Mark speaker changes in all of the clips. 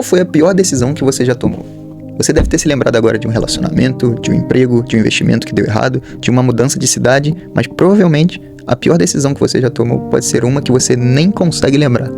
Speaker 1: Qual foi a pior decisão que você já tomou? Você deve ter se lembrado agora de um relacionamento, de um emprego, de um investimento que deu errado, de uma mudança de cidade, mas provavelmente a pior decisão que você já tomou pode ser uma que você nem consegue lembrar,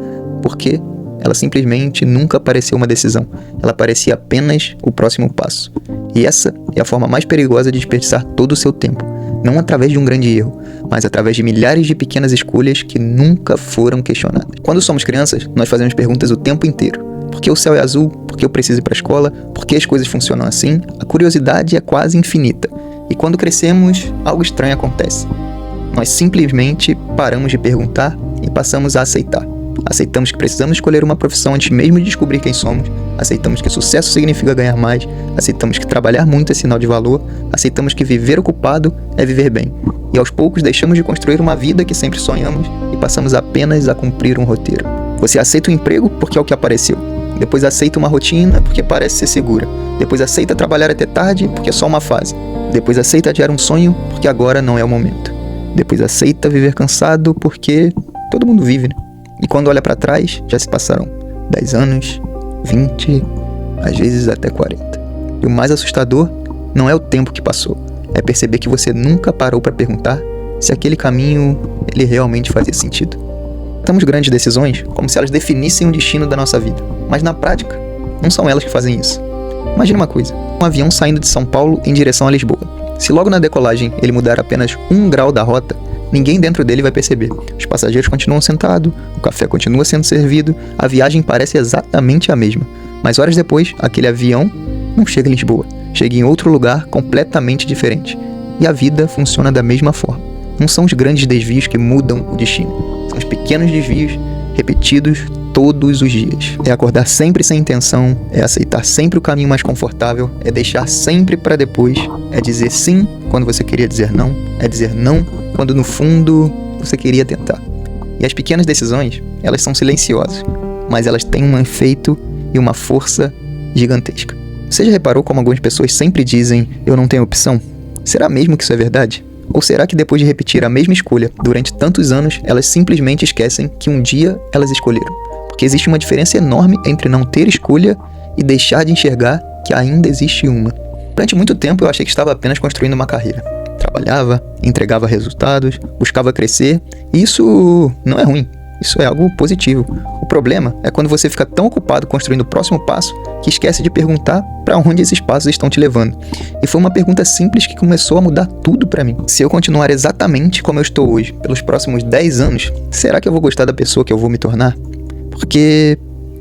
Speaker 1: porque ela simplesmente nunca pareceu uma decisão, ela parecia apenas o próximo passo. E essa é a forma mais perigosa de desperdiçar todo o seu tempo, não através de um grande erro, mas através de milhares de pequenas escolhas que nunca foram questionadas. Quando somos crianças, nós fazemos perguntas o tempo inteiro. Por que o céu é azul? Por que eu preciso ir para a escola? Por que as coisas funcionam assim? A curiosidade é quase infinita. E quando crescemos, algo estranho acontece. Nós simplesmente paramos de perguntar e passamos a aceitar. Aceitamos que precisamos escolher uma profissão antes mesmo de descobrir quem somos. Aceitamos que sucesso significa ganhar mais. Aceitamos que trabalhar muito é sinal de valor. Aceitamos que viver ocupado é viver bem. E aos poucos deixamos de construir uma vida que sempre sonhamos e passamos apenas a cumprir um roteiro. Você aceita o emprego porque é o que apareceu. Depois aceita uma rotina porque parece ser segura. Depois aceita trabalhar até tarde porque é só uma fase. Depois aceita adiar um sonho porque agora não é o momento. Depois aceita viver cansado porque todo mundo vive, né? E quando olha pra trás, já se passaram 10 anos, 20, às vezes até 40. E o mais assustador não é o tempo que passou, é perceber que você nunca parou pra perguntar se aquele caminho, ele realmente fazia sentido. Tomamos grandes decisões como se elas definissem o destino da nossa vida, mas na prática, não são elas que fazem isso. Imagine uma coisa, um avião saindo de São Paulo em direção a Lisboa. Se logo na decolagem ele mudar apenas 1 grau da rota, ninguém dentro dele vai perceber. Os passageiros continuam sentados, o café continua sendo servido, a viagem parece exatamente a mesma. Mas horas depois, aquele avião não chega em Lisboa, chega em outro lugar completamente diferente. E a vida funciona da mesma forma. Não são os grandes desvios que mudam o destino, são os pequenos desvios repetidos todos os dias. É acordar sempre sem intenção, é aceitar sempre o caminho mais confortável, é deixar sempre para depois, é dizer sim quando você queria dizer não, é dizer não quando no fundo você queria tentar. E as pequenas decisões, elas são silenciosas, mas elas têm um efeito e uma força gigantesca. Você já reparou como algumas pessoas sempre dizem, eu não tenho opção? Será mesmo que isso é verdade? Ou será que depois de repetir a mesma escolha durante tantos anos, elas simplesmente esquecem que um dia elas escolheram? Porque existe uma diferença enorme entre não ter escolha e deixar de enxergar que ainda existe uma. Durante muito tempo eu achei que estava apenas construindo uma carreira. Trabalhava, entregava resultados, buscava crescer, e isso não é ruim, isso é algo positivo. O problema é quando você fica tão ocupado construindo o próximo passo que esquece de perguntar para onde esses passos estão te levando. E foi uma pergunta simples que começou a mudar tudo para mim. Se eu continuar exatamente como eu estou hoje, pelos próximos 10 anos, será que eu vou gostar da pessoa que eu vou me tornar? Porque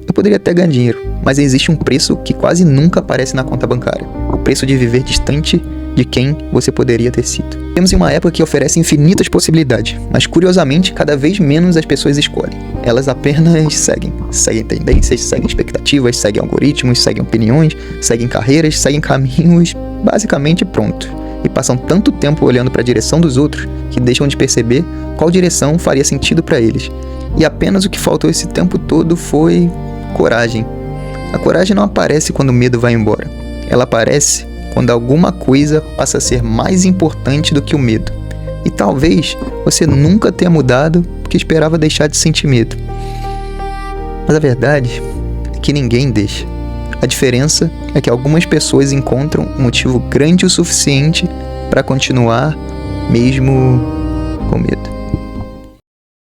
Speaker 1: eu poderia até ganhar dinheiro, mas existe um preço que quase nunca aparece na conta bancária. O preço de viver distante de quem você poderia ter sido. Temos uma época que oferece infinitas possibilidades, mas curiosamente cada vez menos as pessoas escolhem. Elas apenas seguem. Seguem tendências, seguem expectativas, seguem algoritmos, seguem opiniões, seguem carreiras, seguem caminhos, basicamente pronto. E passam tanto tempo olhando para a direção dos outros que deixam de perceber qual direção faria sentido para eles. E apenas o que faltou esse tempo todo foi coragem. A coragem não aparece quando o medo vai embora. Ela aparece quando alguma coisa passa a ser mais importante do que o medo. E talvez você nunca tenha mudado porque esperava deixar de sentir medo. Mas a verdade é que ninguém deixa. A diferença é que algumas pessoas encontram um motivo grande o suficiente para continuar mesmo com medo.